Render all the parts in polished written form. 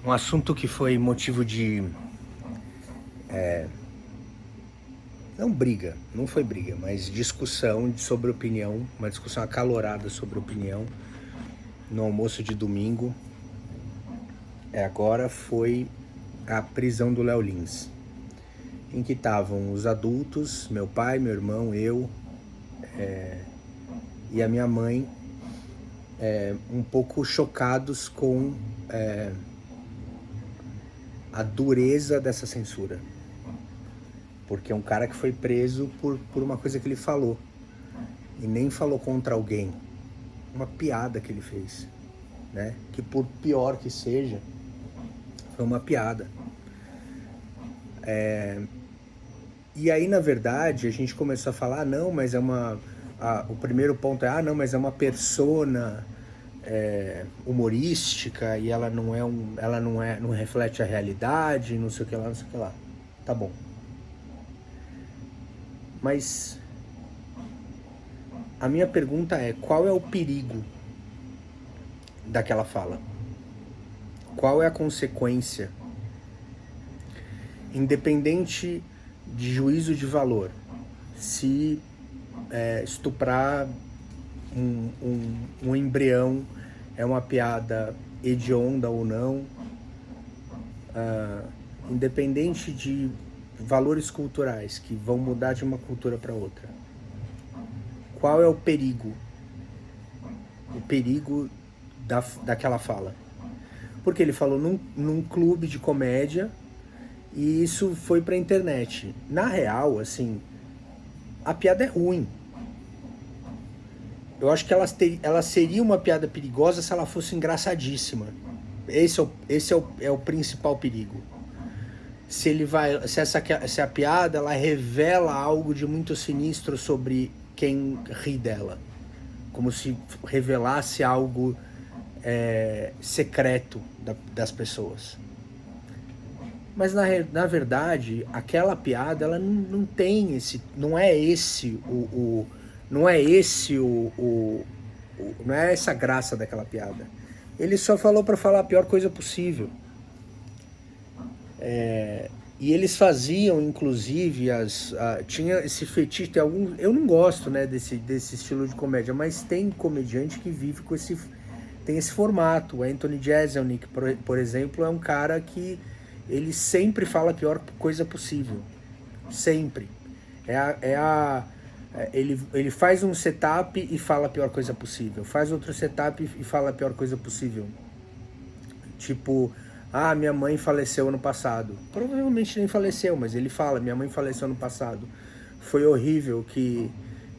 Um assunto que foi motivo de... Não briga, não foi briga, mas discussão sobre opinião, uma discussão acalorada sobre opinião no almoço de domingo. Agora foi a prisão do Léo Lins, em que estavam os adultos, meu pai, meu irmão, eu e a minha mãe, um pouco chocados com a dureza dessa censura. Porque é um cara que foi preso por uma coisa que ele falou. E nem falou contra alguém. Uma piada que ele fez, né? Que por pior que seja, foi uma piada. E aí, na verdade, a gente começou a falar, não, mas é uma... o primeiro ponto é, não, mas é uma persona humorística e ela não reflete a realidade, não sei o que lá, não sei o que lá. Tá bom. Mas a minha pergunta é, qual é o perigo daquela fala? Qual é a consequência? Independente de juízo de valor, se estuprar um embrião é uma piada hedionda ou não, independente de valores culturais que vão mudar de uma cultura para outra. Qual é o perigo? O perigo daquela fala. Porque ele falou num clube de comédia e isso foi pra internet. Na real, assim, a piada é ruim. Eu acho que ela seria uma piada perigosa se ela fosse engraçadíssima. Esse é o principal perigo. Se a piada ela revela algo de muito sinistro sobre quem ri dela, como se revelasse algo secreto das pessoas. Mas na verdade, aquela piada ela não tem esse, não é essa graça daquela piada. Ele só falou para falar a pior coisa possível. E eles faziam, inclusive, tinha esse fetiche, eu não gosto, né, desse estilo de comédia, mas tem comediante que vive com tem esse formato. O Anthony Jeselnik, por exemplo, é um cara que ele sempre fala a pior coisa possível. Sempre. Ele faz um setup e fala a pior coisa possível. Faz outro setup e fala a pior coisa possível. Tipo... minha mãe faleceu ano passado. Provavelmente nem faleceu, mas ele fala, minha mãe faleceu ano passado. Foi horrível que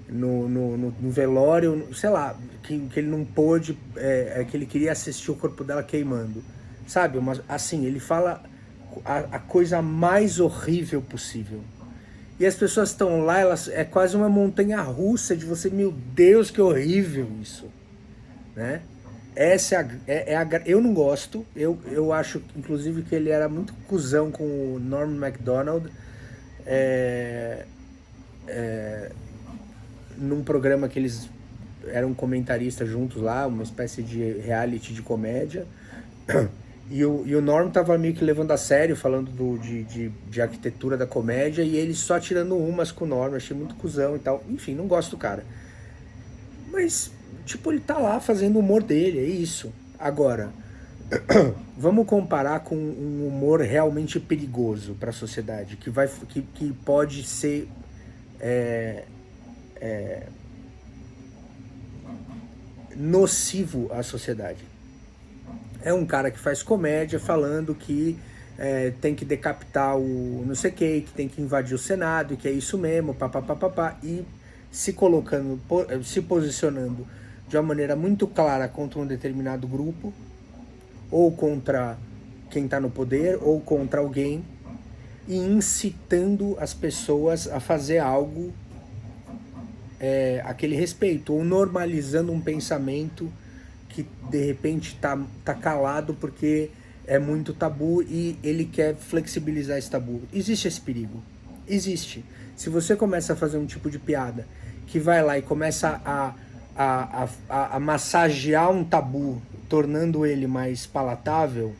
no velório, sei lá, que ele não pôde, que ele queria assistir o corpo dela queimando. Sabe, assim, ele fala a coisa mais horrível possível. E as pessoas estão lá, é quase uma montanha russa de você, meu Deus, que horrível isso, né? Eu não gosto, eu acho inclusive que ele era muito cuzão com o Norm Macdonald num programa que eles eram comentaristas juntos lá, uma espécie de reality de comédia, e o Norm tava meio que levando a sério, falando de arquitetura da comédia, e ele só tirando umas com o Norm, achei muito cuzão e tal, enfim, não gosto do cara. Mas... tipo, ele tá lá fazendo o humor dele, é isso. Agora, vamos comparar com um humor realmente perigoso para a sociedade, que pode ser nocivo à sociedade. É um cara que faz comédia falando que tem que decapitar o não sei o que tem que invadir o Senado, que é isso mesmo, papapá, e se posicionando de uma maneira muito clara contra um determinado grupo, ou contra quem está no poder, ou contra alguém, e incitando as pessoas a fazer algo aquele respeito, ou normalizando um pensamento que de repente tá calado porque é muito tabu e ele quer flexibilizar esse tabu. Existe esse perigo? Existe. Se você começa a fazer um tipo de piada que vai lá e começa a massagear um tabu, tornando ele mais palatável,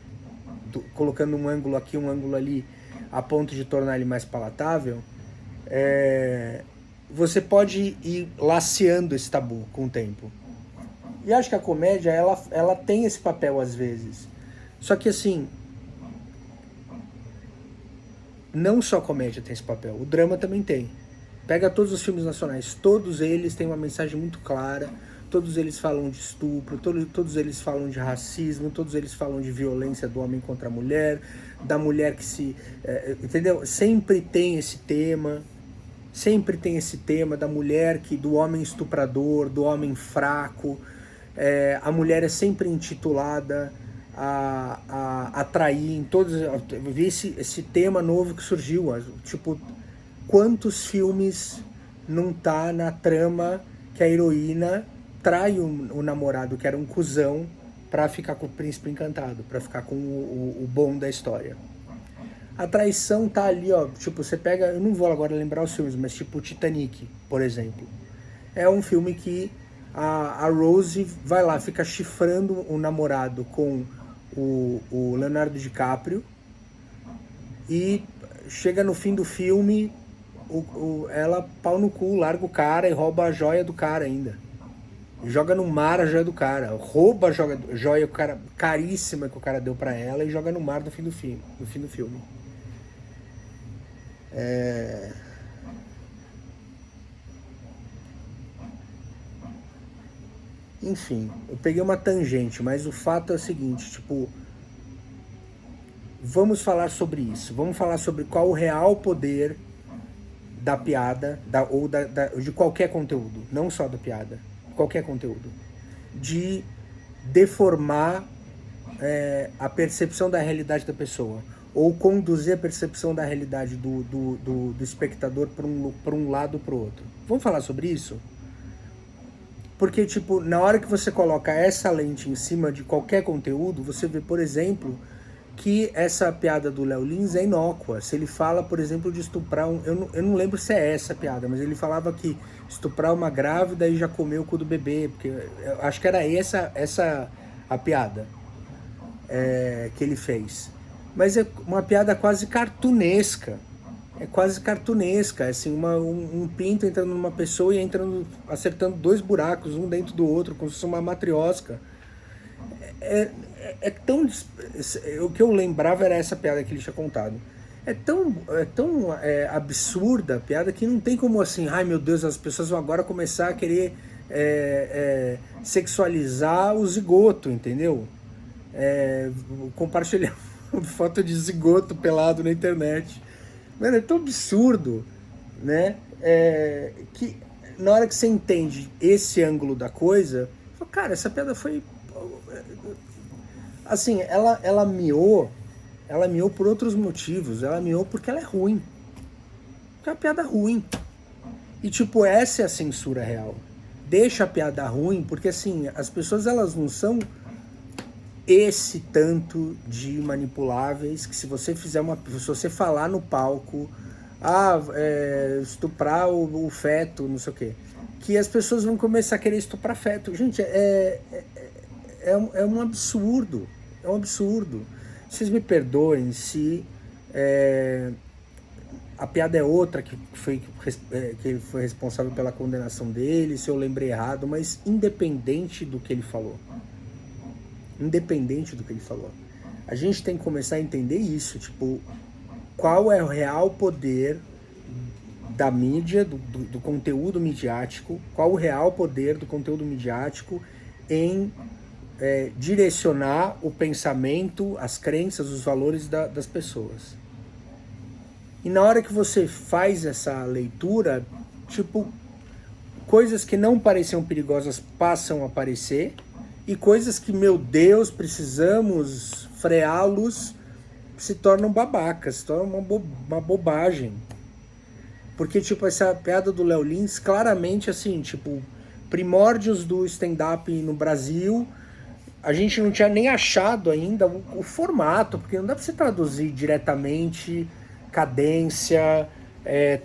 colocando um ângulo aqui, um ângulo ali, a ponto de tornar ele mais palatável, você pode ir laceando esse tabu com o tempo. E acho que a comédia, ela tem esse papel às vezes. Só que assim, não só a comédia tem esse papel, o drama também tem. Pega todos os filmes nacionais, todos eles têm uma mensagem muito clara, todos eles falam de estupro, todos eles falam de racismo, todos eles falam de violência do homem contra a mulher, da mulher que se... entendeu? Sempre tem esse tema da mulher, do homem estuprador, do homem fraco. A mulher é sempre intitulada a atrair em todos... Eu vi esse tema novo que surgiu, tipo... Quantos filmes não tá na trama que a heroína trai o namorado, que era um cuzão, pra ficar com o príncipe encantado, pra ficar com o bom da história. A traição tá ali, ó, tipo, você pega, eu não vou agora lembrar os filmes, mas tipo Titanic, por exemplo. É um filme que a Rose vai lá, fica chifrando o namorado com o Leonardo DiCaprio, e chega no fim do filme... ela pau no cu, larga o cara e rouba a joia do cara ainda. Joga no mar a joia do cara. Rouba a joia caríssima que o cara deu pra ela e joga no mar no fim do filme. Enfim, eu peguei uma tangente, mas o fato é o seguinte, tipo... Vamos falar sobre isso. Vamos falar sobre qual o real poder... da piada, de qualquer conteúdo, não só da piada, qualquer conteúdo, de deformar a percepção da realidade da pessoa, ou conduzir a percepção da realidade do espectador para um lado ou para o outro. Vamos falar sobre isso? Porque, tipo, na hora que você coloca essa lente em cima de qualquer conteúdo, você vê, por exemplo... que essa piada do Léo Lins é inócua. Se ele fala, por exemplo, de estuprar eu não lembro se é essa a piada, mas ele falava que estuprar uma grávida e já comeu o cu do bebê, porque eu acho que era essa a piada que ele fez. Mas é uma piada quase cartunesca. É quase cartunesca, assim, um pinto entrando numa pessoa e acertando dois buracos, um dentro do outro, como se fosse uma matriosca. Tão... O que eu lembrava era essa piada que ele tinha contado. É tão absurda a piada que não tem como assim, ai meu Deus, as pessoas vão agora começar a querer sexualizar o zigoto, entendeu? Compartilhar foto de zigoto pelado na internet. Mano, é tão absurdo, né? Que na hora que você entende esse ângulo da coisa, fala, cara, essa piada foi... Assim, ela miou por outros motivos. Ela miou porque ela é ruim. Porque é uma piada ruim. E tipo, essa é a censura real. Deixa a piada ruim, porque assim, as pessoas elas não são esse tanto de manipuláveis que se você falar no palco, estuprar o feto, não sei o quê, que as pessoas vão começar a querer estuprar feto. Gente, é um absurdo. É um absurdo. Vocês me perdoem se a piada é outra que ele foi responsável pela condenação dele, se eu lembrei errado, mas independente do que ele falou, a gente tem que começar a entender isso, tipo, qual é o real poder da mídia, do conteúdo midiático, qual o real poder do conteúdo midiático em direcionar o pensamento, as crenças, os valores das pessoas. E na hora que você faz essa leitura, tipo, coisas que não pareciam perigosas passam a aparecer, e coisas que, meu Deus, precisamos freá-los, se tornam babacas, se tornam uma bobagem. Porque, tipo, essa piada do Léo Lins, claramente, assim, tipo, primórdios do stand-up no Brasil, a gente não tinha nem achado ainda o formato, porque não dá pra você traduzir diretamente cadência,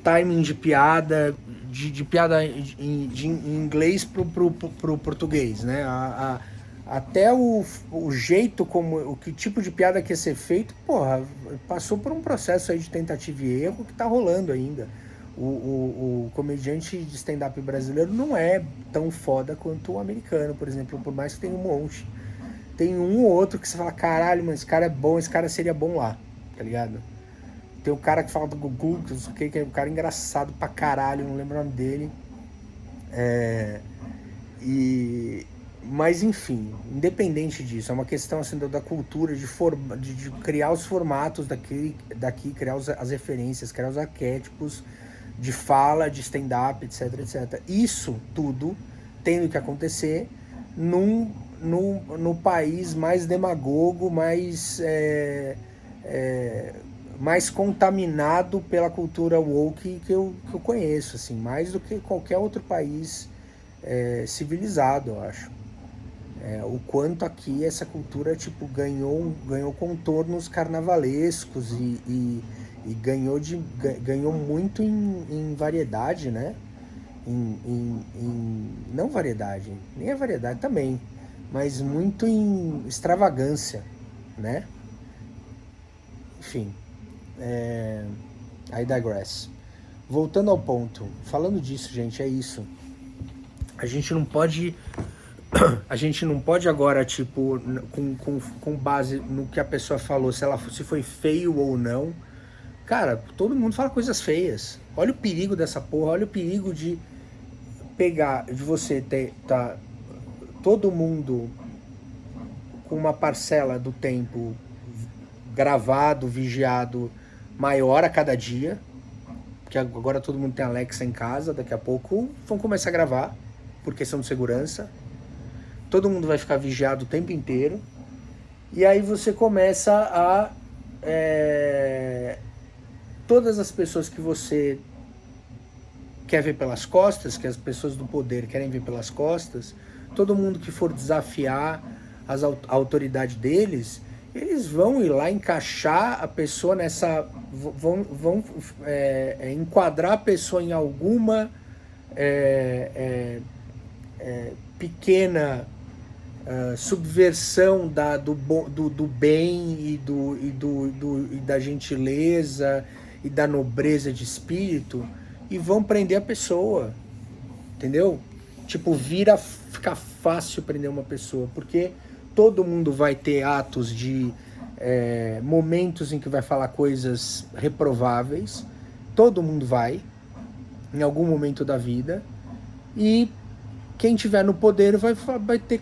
timing de piada, de piada em inglês pro português, né? até o jeito como, o que tipo de piada que ia ser feito, porra, passou por um processo aí de tentativa e erro que tá rolando ainda. O comediante de stand-up brasileiro não é tão foda quanto o americano, por exemplo, por mais que tenha um monte. Tem um ou outro que você fala, caralho, mano, esse cara é bom, esse cara seria bom lá, tá ligado? Tem o cara que fala do Gugu, que é um cara engraçado pra caralho, não lembro o nome dele. Mas enfim, independente disso, é uma questão assim da cultura, de criar os formatos daqui criar as referências, criar os arquétipos de fala, de stand-up, etc, etc. Isso tudo tendo que acontecer no país mais demagogo, mais contaminado pela cultura woke que eu conheço, assim, mais do que qualquer outro país civilizado, eu acho. O quanto aqui essa cultura tipo ganhou contornos carnavalescos e ganhou muito em variedade, né? Não variedade, nem a variedade também, mas muito em extravagância, né? Enfim, I digress. Voltando ao ponto, falando disso, gente, é isso. A gente não pode agora, tipo, com base no que a pessoa falou, se foi feio ou não. Cara, todo mundo fala coisas feias. Olha o perigo dessa porra, olha o perigo de você tá todo mundo com uma parcela do tempo gravado, vigiado, maior a cada dia. Porque agora todo mundo tem Alexa em casa, daqui a pouco vão começar a gravar, por questão de segurança. Todo mundo vai ficar vigiado o tempo inteiro. E aí você começa a... todas as pessoas que você quer ver pelas costas, que as pessoas do poder querem ver pelas costas, todo mundo que for desafiar a autoridade deles, eles vão ir lá encaixar a pessoa nessa... vão enquadrar a pessoa em alguma pequena subversão do bem e da gentileza e da nobreza de espírito e vão prender a pessoa, entendeu? Tipo, fica fácil prender uma pessoa, porque todo mundo vai ter atos de momentos em que vai falar coisas reprováveis, todo mundo vai, em algum momento da vida, e quem tiver no poder vai ter...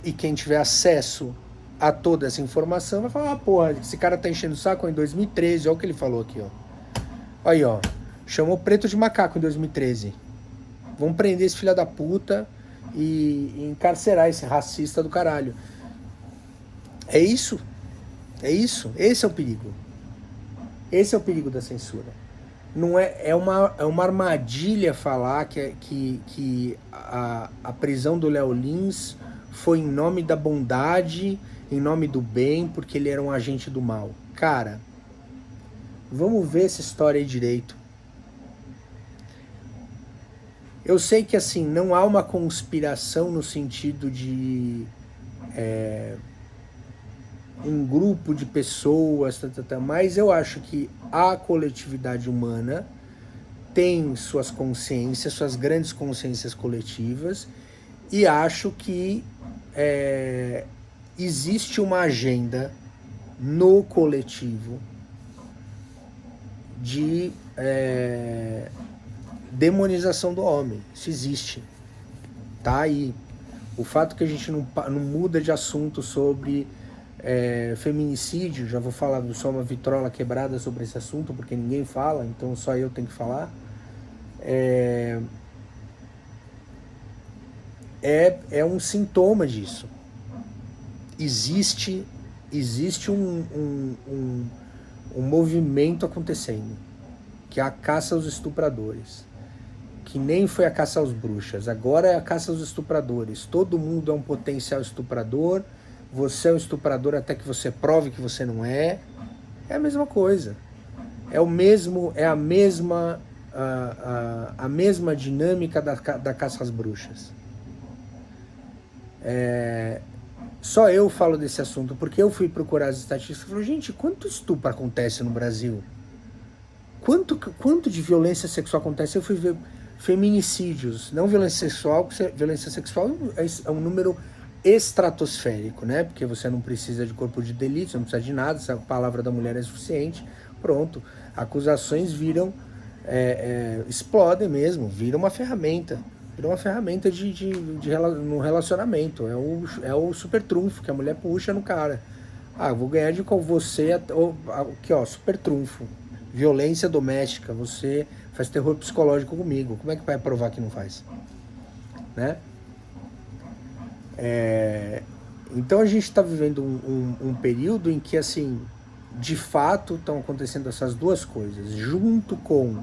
E quem tiver acesso a toda essa informação vai falar, porra, esse cara tá enchendo o saco em 2013, olha o que ele falou aqui, ó. Aí, ó, chamou preto de macaco em 2013. Vamos prender esse filho da puta e encarcerar esse racista do caralho. É isso. Esse é o perigo. Esse é o perigo da censura. Não é uma armadilha falar que a prisão do Léo Lins foi em nome da bondade, em nome do bem, porque ele era um agente do mal. Cara, vamos ver essa história aí direito. Eu sei que assim, não há uma conspiração no sentido de um grupo de pessoas, mas eu acho que a coletividade humana tem suas consciências, suas grandes consciências coletivas, e acho que existe uma agenda no coletivo de demonização do homem. Isso existe. Tá aí. O fato que a gente não muda de assunto sobre feminicídio, já vou falar, só uma vitrola quebrada sobre esse assunto, porque ninguém fala, então só eu tenho que falar. É um sintoma disso. Existe um movimento acontecendo, que é a caça aos estupradores, que nem foi a caça aos bruxas, agora é a caça aos estupradores. Todo mundo é um potencial estuprador, você é um estuprador até que você prove que você não é. É a mesma coisa. É a mesma dinâmica da caça às bruxas. só eu falo desse assunto, porque eu fui procurar as estatísticas e falei, gente, quanto estupro acontece no Brasil? Quanto de violência sexual acontece? Eu fui ver feminicídios, não violência sexual é um número estratosférico, né? Porque você não precisa de corpo de delito, você não precisa de nada, se a palavra da mulher é suficiente, pronto. Acusações viram, explodem mesmo, viram uma ferramenta. Virou uma ferramenta no relacionamento. É o super trunfo que a mulher puxa no cara. Ah, eu vou ganhar de você. Aqui, ó, super trunfo. Violência doméstica. Você faz terror psicológico comigo. Como é que vai provar que não faz? Né? Então a gente está vivendo um período em que, assim, de fato estão acontecendo essas duas coisas, junto com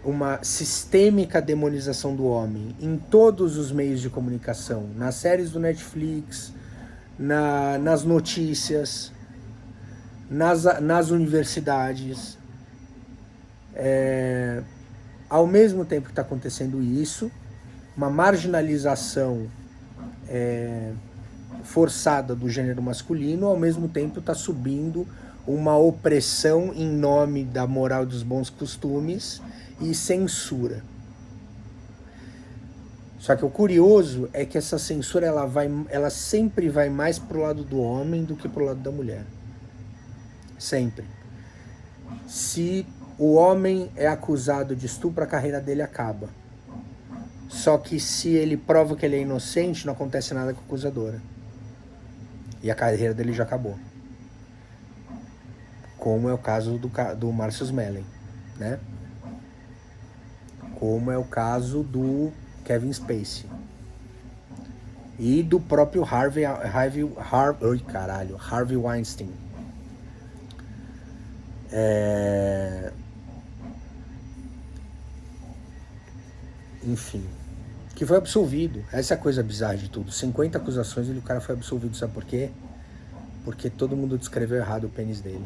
uma sistêmica demonização do homem em todos os meios de comunicação, nas séries do Netflix, nas notícias, nas universidades. Ao mesmo tempo que está acontecendo isso, uma marginalização forçada do gênero masculino, ao mesmo tempo está subindo uma opressão em nome da moral dos bons costumes e censura. Só que o curioso é que essa censura ela sempre vai mais pro lado do homem do que pro lado da mulher. Sempre. Se o homem é acusado de estupro, a carreira dele acaba. Só que se ele prova que ele é inocente, não acontece nada com a acusadora. E a carreira dele já acabou. Como é o caso do Marcus Mellen, né? Como é o caso do Kevin Spacey. E do próprio Harvey Weinstein. Enfim. Que foi absolvido. Essa é a coisa bizarra de tudo. 50 acusações e o cara foi absolvido. Sabe por quê? Porque todo mundo descreveu errado o pênis dele.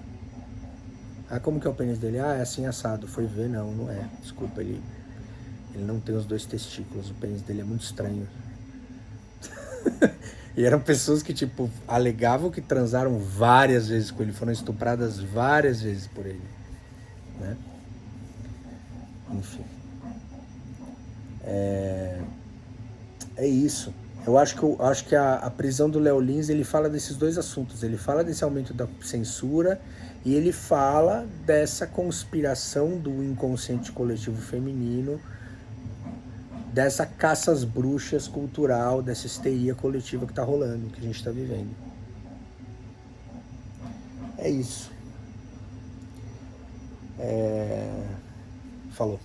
Ah, como que é o pênis dele? Ah, é assim assado. Foi ver, não é. Desculpa, ele não tem os 2 testículos. O pênis dele é muito estranho. E eram pessoas que, tipo, alegavam que transaram várias vezes com ele. Foram estupradas várias vezes por ele. Né? Enfim. É isso. Eu acho que a prisão do Léo Lins, ele fala desses 2 assuntos. Ele fala desse aumento da censura e ele fala dessa conspiração do inconsciente coletivo feminino, dessa caça às bruxas cultural, dessa histeria coletiva que tá rolando, que a gente tá vivendo. É isso. Falou.